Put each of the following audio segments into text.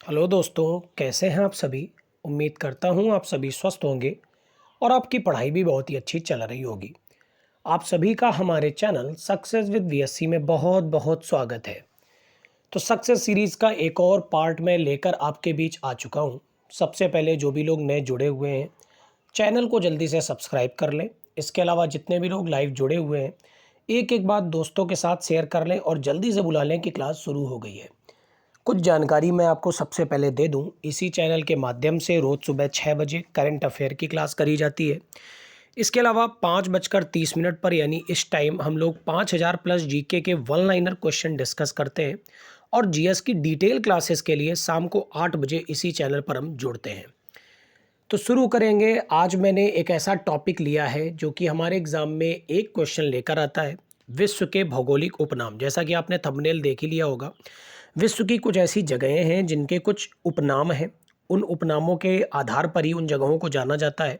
Hello दोस्तों, कैसे हैं आप सभी। उम्मीद करता हूं आप सभी स्वस्थ होंगे और आपकी पढ़ाई भी बहुत ही अच्छी चल रही होगी। आप सभी का हमारे चैनल सक्सेस विद वीएससी में बहुत बहुत स्वागत है। तो सक्सेस सीरीज़ का एक और पार्ट में लेकर आपके बीच आ चुका हूं। सबसे पहले जो भी लोग नए जुड़े हुए हैं, चैनल को जल्दी से सब्सक्राइब कर लें। इसके अलावा जितने भी लोग लाइव जुड़े हुए हैं, एक एक बात दोस्तों के साथ शेयर कर लें और जल्दी से बुला लें कि क्लास शुरू हो गई है। कुछ जानकारी मैं आपको सबसे पहले दे दूं। इसी चैनल के माध्यम से रोज़ सुबह 6 बजे करंट अफेयर की क्लास करी जाती है। इसके अलावा 5:30 पर यानी इस टाइम हम लोग 5000 प्लस जीके के वन लाइनर क्वेश्चन डिस्कस करते हैं और जीएस की डिटेल क्लासेस के लिए शाम को 8 बजे इसी चैनल पर हम जुड़ते हैं। तो शुरू करेंगे। आज मैंने एक ऐसा टॉपिक लिया है जो कि हमारे एग्जाम में एक क्वेश्चन लेकर आता है। विश्व के भौगोलिक उपनाम, जैसा कि आपने थंबनेल देख ही लिया होगा। विश्व की कुछ ऐसी जगहें हैं जिनके कुछ उपनाम हैं। उन उपनामों के आधार पर ही उन जगहों को जाना जाता है।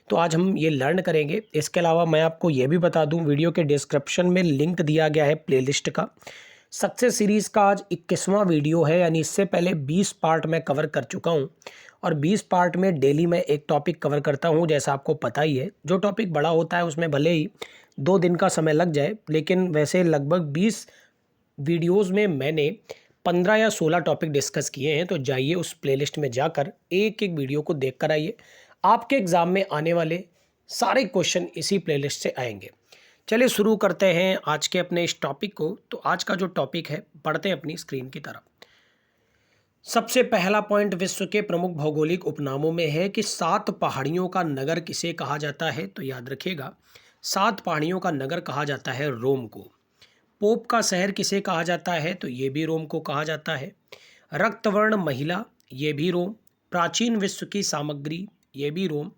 तो आज हम ये लर्न करेंगे। इसके अलावा मैं आपको ये भी बता दूं, वीडियो के डिस्क्रिप्शन में लिंक दिया गया है प्लेलिस्ट का। सक्सेस सीरीज़ का आज 21वां वीडियो है, यानी इससे पहले 20 पार्ट मैं कवर कर चुका हूं और 20 पार्ट में डेली मैं एक टॉपिक कवर करता हूं। जैसा आपको पता ही है, जो टॉपिक बड़ा होता है उसमें भले ही 2 दिन का समय लग जाए, लेकिन वैसे लगभग 20 वीडियोस में मैंने 15 या 16 टॉपिक डिस्कस किए हैं। तो जाइए उस प्लेलिस्ट में जाकर एक एक वीडियो को देख कर आइए। आपके एग्ज़ाम में आने वाले सारे क्वेश्चन इसी प्लेलिस्ट से आएंगे। चलिए शुरू करते हैं आज के अपने इस टॉपिक को। तो आज का जो टॉपिक है, पढ़ते हैं अपनी स्क्रीन की तरफ। सबसे पहला पॉइंट विश्व के प्रमुख भौगोलिक उपनामों में है कि 7 पहाड़ियों का नगर किसे कहा जाता है। तो याद रखिएगा, 7 पहाड़ियों का नगर कहा जाता है रोम को। पोप का शहर किसे कहा जाता है। तो ये भी रोम को कहा जाता है। रक्तवर्ण महिला, ये भी रोम। प्राचीन विश्व की सामग्री, ये भी रोम।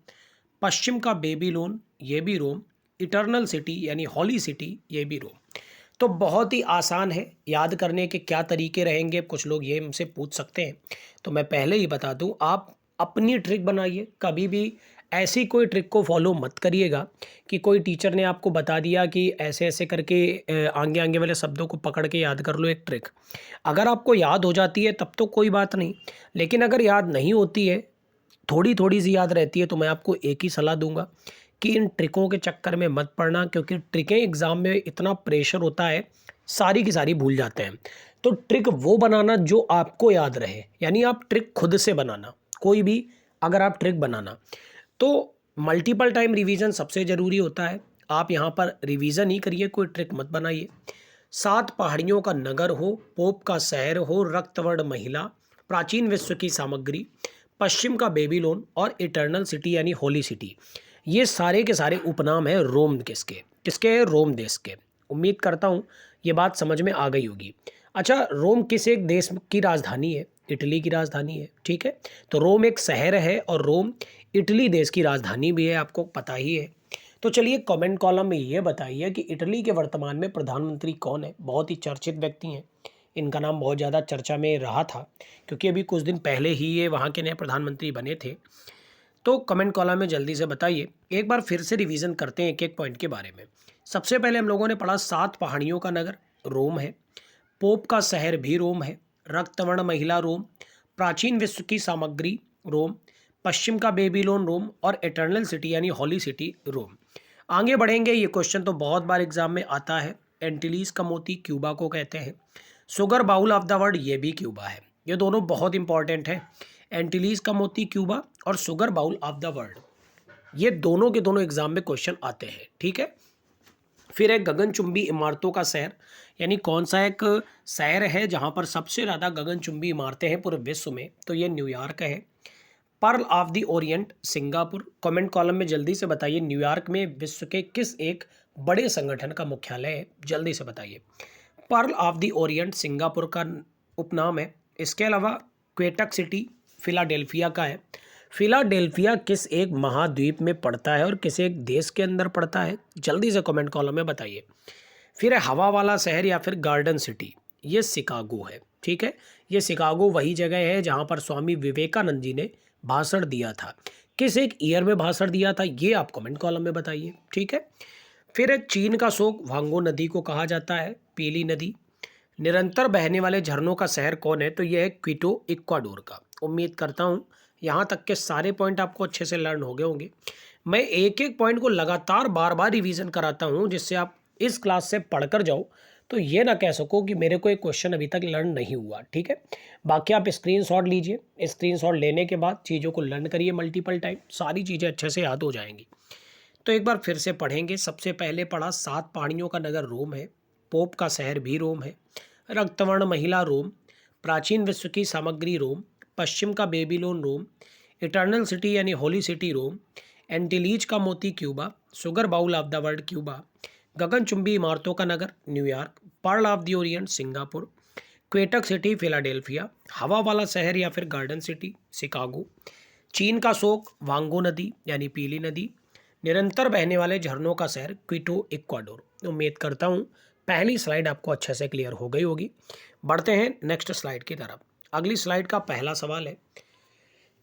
पश्चिम का बेबीलोन, ये भी रोम। इटर्नल सिटी यानी हॉली सिटी, ये भी रोम। तो बहुत ही आसान है। याद करने के क्या तरीके रहेंगे, कुछ लोग ये हमसे पूछ सकते हैं। तो मैं पहले ही बता दूं, आप अपनी ट्रिक बनाइए। कभी भी ऐसी कोई ट्रिक को फॉलो मत करिएगा कि कोई टीचर ने आपको बता दिया कि ऐसे ऐसे करके आगे आगे वाले शब्दों को पकड़ के याद कर लो एक ट्रिक। अगर आपको याद हो जाती है तब तो कोई बात नहीं, लेकिन अगर याद नहीं होती है, थोड़ी थोड़ी सी याद रहती है, तो मैं आपको एक ही सलाह दूंगा कि इन ट्रिकों के चक्कर में मत पड़ना, क्योंकि ट्रिकें एग्ज़ाम में इतना प्रेशर होता है, सारी की सारी भूल जाते हैं। तो ट्रिक वो बनाना जो आपको याद रहे, यानी आप ट्रिक खुद से बनाना। कोई भी अगर आप ट्रिक बनाना, तो मल्टीपल टाइम रिवीजन सबसे ज़रूरी होता है। आप यहाँ पर रिवीजन ही करिए, कोई ट्रिक मत बनाइए। 7 पहाड़ियों का नगर हो, पोप का शहर हो, रक्तवर्ण महिला, प्राचीन विश्व की सामग्री, पश्चिम का बेबीलोन और इटर्नल सिटी यानी होली सिटी, ये सारे के सारे उपनाम हैं रोम किसके किसके हैं, रोम देश के। उम्मीद करता हूँ ये बात समझ में आ गई होगी। अच्छा, रोम किस एक देश की राजधानी है। इटली की राजधानी है, ठीक है। तो रोम एक शहर है और रोम इटली देश की राजधानी भी है, आपको पता ही है। तो चलिए कमेंट कॉलम में ये बताइए कि इटली के वर्तमान में प्रधानमंत्री कौन है। बहुत ही चर्चित व्यक्ति हैं, इनका नाम बहुत ज़्यादा चर्चा में रहा था, क्योंकि अभी कुछ दिन पहले ही ये वहाँ के नए प्रधानमंत्री बने थे। तो कमेंट कॉलम में जल्दी से बताइए। एक बार फिर से रिवीजन करते हैं एक एक पॉइंट के बारे में। सबसे पहले हम लोगों ने पढ़ा 7 पहाड़ियों का नगर रोम है। पोप का शहर भी रोम है। रक्तवर्ण महिला रोम। प्राचीन विश्व की सामग्री रोम। पश्चिम का बेबीलोन रोम और इटर्नल सिटी यानी हॉली सिटी रोम। आगे बढ़ेंगे। ये क्वेश्चन तो बहुत बार एग्जाम में आता है। एंटिलीज का मोती क्यूबा को कहते हैं। Sugar bowl of the world, ये भी क्यूबा है। ये दोनों बहुत इंपॉर्टेंट है। एंटिलीज का मोती क्यूबा और sugar bowl of the world, ये दोनों के दोनों एग्जाम में क्वेश्चन आते हैं, ठीक है। फिर एक गगनचुंबी इमारतों का शहर, यानी कौन सा एक शहर है जहां पर सबसे ज़्यादा गगनचुंबी इमारतें हैं पूरे विश्व में। तो ये न्यूयॉर्क है। Perl of the Orient Singapore. Comment column में जल्दी से बताइए, न्यूयॉर्क में विश्व के किस एक बड़े संगठन का मुख्यालय है। जल्दी से बताइए। Perl of the Orient Singapore का उपनाम है। इसके अलावा क्वेटक सिटी फिलाडेल्फिया का है। फिलाडेल्फिया किस एक महाद्वीप में पड़ता है और किस एक देश के अंदर पड़ता है, जल्दी से कमेंट कॉलम में बताइए। फिर है हवा वाला शहर या फिर गार्डन सिटी, ये शिकागो है, ठीक है। ये शिकागो वही जगह है जहां पर स्वामी विवेकानंद जी ने भाषण दिया था। किस एक ईयर में भाषण दिया था, ये आप कमेंट कॉलम में बताइए, ठीक है। फिर है चीन का शोक वांगो नदी को कहा जाता है, पीली नदी। निरंतर बहने वाले झरनों का शहर कौन है? तो यह है क्विटो, इक्वाडोर का। उम्मीद करता हूँ यहाँ तक के सारे पॉइंट आपको अच्छे से लर्न हो गए होंगे। मैं एक एक पॉइंट को लगातार बार बार रिवीजन कराता हूँ जिससे आप इस क्लास से पढ़कर जाओ तो ये ना कह सको कि मेरे को एक क्वेश्चन अभी तक लर्न नहीं हुआ। ठीक है, बाकी आप स्क्रीनशॉट लीजिए, स्क्रीनशॉट लेने के बाद चीज़ों को लर्न करिए मल्टीपल टाइम, सारी चीज़ें अच्छे से याद हो जाएंगी। तो एक बार फिर से पढ़ेंगे। सबसे पहले पढ़ा 7 पहाड़ियों का नगर रोम है, पोप का शहर भी रोम है, रक्तवर्ण महिला रोम, प्राचीन विश्व की सामग्री रोम, पश्चिम का बेबीलोन रोम, इटर्नल सिटी यानी होली सिटी रोम, एंटीलीज का मोती Cuba, sugar bowl of the world Cuba, गगनचुंबी इमारतों का नगर New York, pearl of the Orient Singapore, क्वेटक सिटी फिलाडेल्फिया, हवा वाला शहर या फिर गार्डन सिटी शिकागो, चीन का शोक वांगो नदी यानी पीली नदी, निरंतर बहने वाले झरनों का शहर क्विटो, इक्वाडोर। उम्मीद करता हूँ पहली स्लाइड आपको अच्छे से क्लियर हो गई होगी। बढ़ते हैं नेक्स्ट स्लाइड की तरफ। अगली स्लाइड का पहला सवाल है,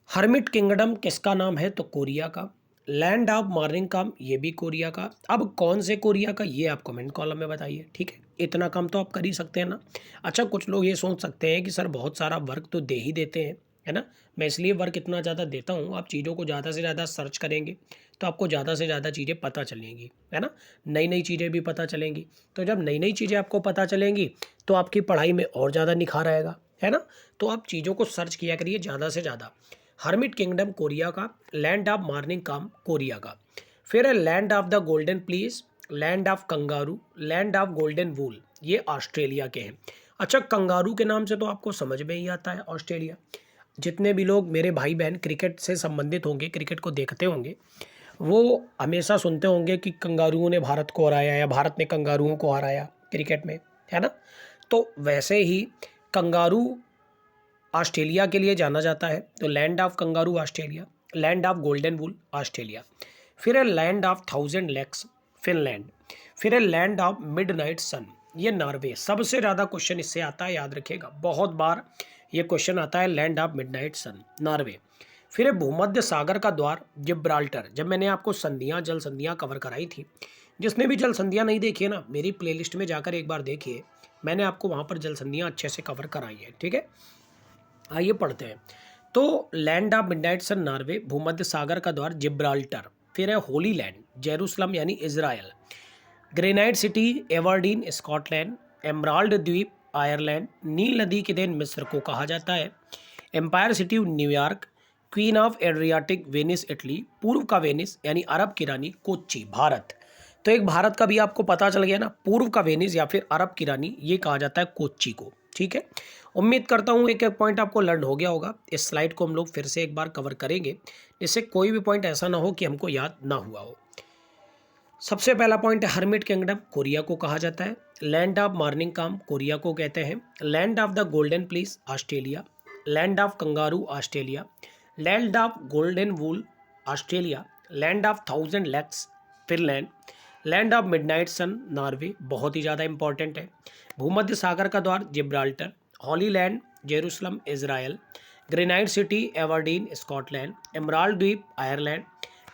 हर्मिट किंगडम किसका नाम है? तो कोरिया का। लैंड ऑफ मार्निंग काम, ये भी कोरिया का। अब कौन से कोरिया का, ये आप कमेंट कॉलम में बताइए। ठीक है, इतना काम तो आप कर ही सकते हैं ना। अच्छा, कुछ लोग ये सोच सकते हैं कि सर बहुत सारा वर्क तो दे ही देते हैं, है ना। मैं इसलिए वर्क इतना ज़्यादा देता हूँ, आप चीज़ों को ज़्यादा से ज़्यादा सर्च करेंगे तो आपको ज़्यादा से ज़्यादा चीज़ें पता चलेंगी, है ना। नई नई चीज़ें भी पता चलेंगी। तो जब नई नई चीज़ें आपको पता चलेंगी तो आपकी पढ़ाई में और ज़्यादा निखार आएगा, है ना। तो आप चीज़ों को सर्च किया करिए ज़्यादा से ज़्यादा। हर्मिट किंगडम कोरिया का, land of morning calm Korea का। फिर है land of the golden fleece, land of kangaroo, land of golden wool, ये ऑस्ट्रेलिया के हैं। अच्छा, कंगारू के नाम से तो आपको समझ में ही आता है ऑस्ट्रेलिया। जितने भी लोग मेरे भाई बहन क्रिकेट से संबंधित होंगे, क्रिकेट को देखते होंगे, वो हमेशा सुनते होंगे कि कंगारुओं ने भारत को हराया या भारत ने कंगारुओं को हराया क्रिकेट में, है ना। तो वैसे ही कंगारू ऑस्ट्रेलिया के लिए जाना जाता है। तो land of kangaroo Australia, land of golden wool Australia. फिर है लैंड ऑफ 1000 लेक्स फिनलैंड। फिर है लैंड ऑफ मिडनाइट सन, ये नॉर्वे। सबसे ज़्यादा क्वेश्चन इससे आता है, याद रखिएगा, बहुत बार ये क्वेश्चन आता है, land of midnight sun Norway. फिर है भूमध्य सागर का द्वार जिब्राल्टर। जब मैंने आपको संधियाँ, जल संधियाँ कवर कराई थी, जिसने भी जल संधियाँ नहीं देखी है ना, मेरी प्लेलिस्ट में जाकर एक बार देखिए, मैंने आपको वहाँ पर जल संधियाँ अच्छे से कवर कराई है। ठीक है, आइए पढ़ते हैं। तो land of midnight sun Norway, भूमध्य सागर का द्वार जिब्राल्टर। फिर है होली लैंड जेरूसलम यानी Israel, granite city Aberdeen Scotland, emerald द्वीप आयरलैंड, नील नदी के देन मिस्र को कहा जाता है, empire city New York, queen of Adriatic Venice Italy, पूर्व का वेनिस यानी अरब की रानी कोच्चि भारत। तो एक भारत का भी आपको पता चल गया ना, पूर्व का वेनिस या फिर अरब की रानी, ये कहा जाता है कोच्चि को। ठीक है, उम्मीद करता हूँ एक एक पॉइंट आपको लर्न हो गया होगा। इस स्लाइड को हम लोग फिर से एक बार कवर करेंगे जिससे कोई भी पॉइंट ऐसा ना हो कि हमको याद ना हुआ हो। सबसे पहला पॉइंट है, हर्मिट किंगडम कोरिया को कहा जाता है, land of morning calm Korea को कहते हैं, land of the golden please Australia, land of kangaroo Australia, land of golden wool Australia, land of 1000 lakes Finland, land of midnight sun Norway, बहुत ही ज़्यादा important है, भूमध्य सागर का द्वार जिब्राल्टर, हॉली land Jerusalem Israel, granite city Aberdeen Scotland, emerald द्वीप Ireland,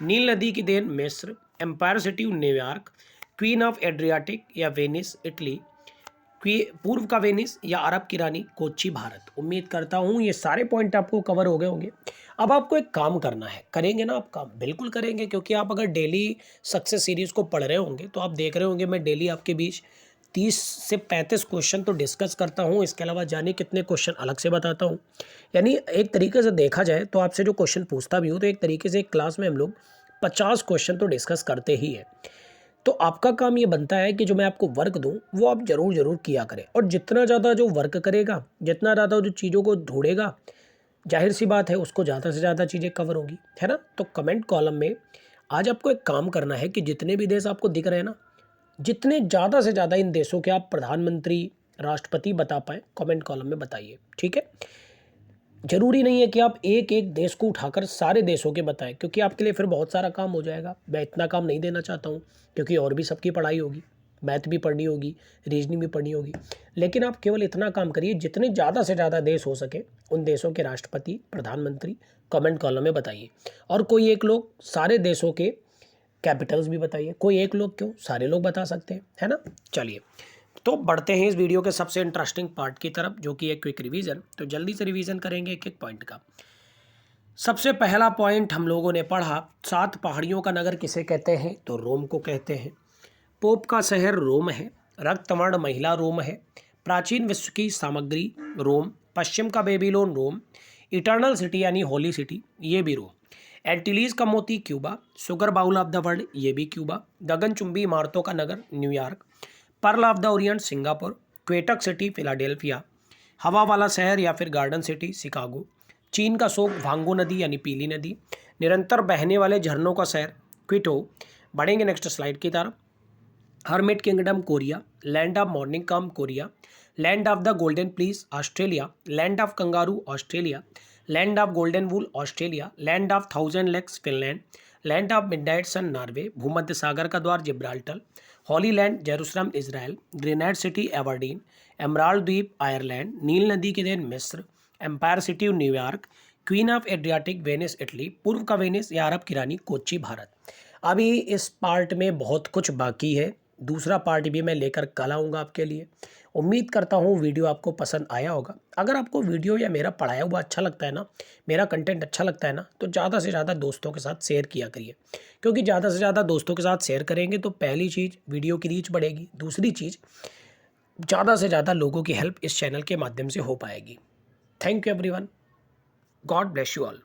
नील नदी की देन मिस्र, empire city New York, queen of Adriatic या वेनिस इटली, पूर्व का वेनिस या अरब की रानी कोच्चि भारत। उम्मीद करता हूँ ये सारे पॉइंट आपको कवर हो गए होंगे। अब आपको एक काम करना है, करेंगे ना आप काम? बिल्कुल करेंगे, क्योंकि आप अगर डेली सक्सेस सीरीज़ को पढ़ रहे होंगे तो आप देख रहे होंगे मैं डेली आपके बीच 30 से 35 क्वेश्चन तो डिस्कस करता हूँ। इसके अलावा जाने कितने क्वेश्चन अलग से बताता हूँ। यानी एक तरीके से देखा जाए तो आपसे जो क्वेश्चन पूछता भी हूँ तो एक तरीके से एक क्लास में हम लोग 50 क्वेश्चन तो डिस्कस करते ही हैं। तो आपका काम ये बनता है कि जो मैं आपको वर्क दूं वो आप ज़रूर किया करें, और जितना ज़्यादा जो वर्क करेगा, जितना ज़्यादा जो चीज़ों को ढूंढेगा, जाहिर सी बात है उसको ज़्यादा से ज़्यादा चीज़ें कवर होगी, है ना। तो कमेंट कॉलम में आज आपको एक काम करना है कि जितने भी देश आपको दिख रहे हैं ना, जितने ज़्यादा से ज़्यादा इन देशों के आप प्रधानमंत्री, राष्ट्रपति बता पाएँ, कमेंट कॉलम में बताइए। ठीक है, ज़रूरी नहीं है कि आप एक एक देश को उठाकर सारे देशों के बताएं, क्योंकि आपके लिए फिर बहुत सारा काम हो जाएगा। मैं इतना काम नहीं देना चाहता हूँ, क्योंकि और भी सबकी पढ़ाई होगी, मैथ भी पढ़नी होगी, रीजनिंग भी पढ़नी होगी। लेकिन आप केवल इतना काम करिए, जितने ज़्यादा से ज़्यादा देश हो सके उन देशों के राष्ट्रपति, प्रधानमंत्री कमेंट कॉलम में बताइए। और कोई एक लोग सारे देशों के कैपिटल्स भी बताइए, कोई एक लोग क्यों, सारे लोग बता सकते हैं, है ना। चलिए तो बढ़ते हैं इस वीडियो के सबसे इंटरेस्टिंग पार्ट की तरफ, जो कि एक क्विक रिवीजन। तो जल्दी से रिवीजन करेंगे एक एक पॉइंट का। सबसे पहला पॉइंट हम लोगों ने पढ़ा, 7 पहाड़ियों का नगर किसे कहते हैं? तो रोम को कहते हैं। पोप का शहर रोम है। रक्तवर्ण महिला रोम है। प्राचीन विश्व की सामग्री रोम। पश्चिम का बेबीलोन रोम। इटर्नल सिटी यानी होली सिटी, ये भी रोम। एंटीलीज का मोती Cuba. Sugar bowl of the world, ये भी क्यूबा। गगनचुंबी इमारतों का नगर New York. Pearl of the Orient Singapore. क्वेटक सिटी फिलाडेल्फिया। हवा वाला शहर या फिर गार्डन सिटी शिकागो। चीन का शोक भांगो नदी यानी पीली नदी। निरंतर बहने वाले झरनों का शहर क्विटो। बढ़ेंगे नेक्स्ट स्लाइड की तरफ। Hermit kingdom Korea. Land of morning come Korea. Land of the golden please Australia. Land of kangaroo Australia. Land of golden wool Australia. Land of 1000 lakes Finland. Land of midnight sun Norway. भूमध्य सागर का द्वार Gibraltar. हॉली land Jerusalem Israel. Granite city एवर्डीन। Emerald द्वीप Ireland. नील नदी के देन मिस्र। Empire city New York. Queen of Adriatic Venice Italy. पूर्व का वेनिस या अरब की रानी कोच्चि भारत। अभी इस पार्ट में बहुत कुछ बाकी है, दूसरा पार्ट भी मैं लेकर कल आऊँगा आपके लिए। उम्मीद करता हूँ वीडियो आपको पसंद आया होगा। अगर आपको वीडियो या मेरा पढ़ाया हुआ अच्छा लगता है ना, मेरा कंटेंट अच्छा लगता है ना, तो ज़्यादा से ज़्यादा दोस्तों के साथ शेयर किया करिए, क्योंकि ज़्यादा से ज़्यादा दोस्तों के साथ शेयर करेंगे तो पहली चीज़ वीडियो की रीच बढ़ेगी, दूसरी चीज़ ज़्यादा से ज़्यादा लोगों की हेल्प इस चैनल के माध्यम से हो पाएगी। Thank you everyone, God bless you all.